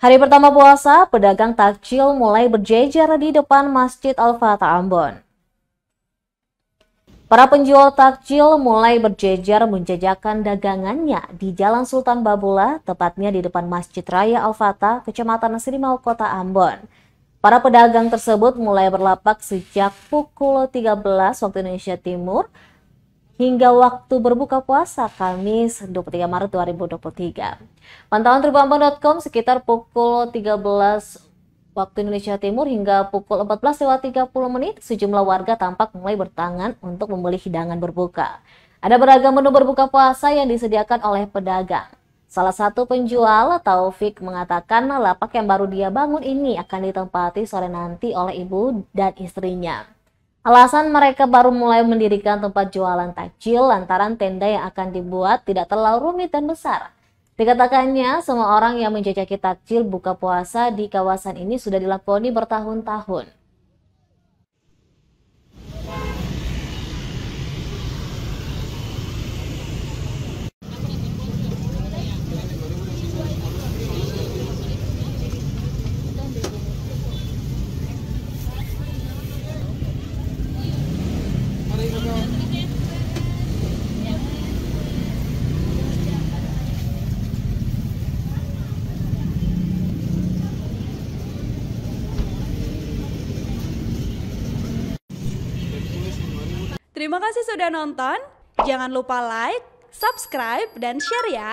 Hari pertama puasa, pedagang takjil mulai berjejer di depan Masjid Al-Fatah Ambon. Para penjual takjil mulai berjejer menjajakan dagangannya di Jalan Sultan Babula, tepatnya di depan Masjid Raya Al-Fatah, Kecamatan Serimau, Kota Ambon. Para pedagang tersebut mulai berlapak sejak pukul 13 waktu Indonesia Timur hingga waktu berbuka puasa Kamis 23 Maret 2023. Pantauan tribunambon.com sekitar pukul 13 waktu Indonesia Timur hingga pukul 14:30 sejumlah warga tampak mulai bertangan untuk membeli hidangan berbuka. Ada beragam menu berbuka puasa yang disediakan oleh pedagang. Salah satu penjual, Taufik, mengatakan lapak yang baru dia bangun ini akan ditempati sore nanti oleh ibu dan istrinya. Alasan mereka baru mulai mendirikan tempat jualan takjil lantaran tenda yang akan dibuat tidak terlalu rumit dan besar. Dikatakannya, semua orang yang menjajaki takjil buka puasa di kawasan ini sudah dilakoni bertahun-tahun. Terima kasih sudah nonton. Jangan lupa like, subscribe, dan share ya.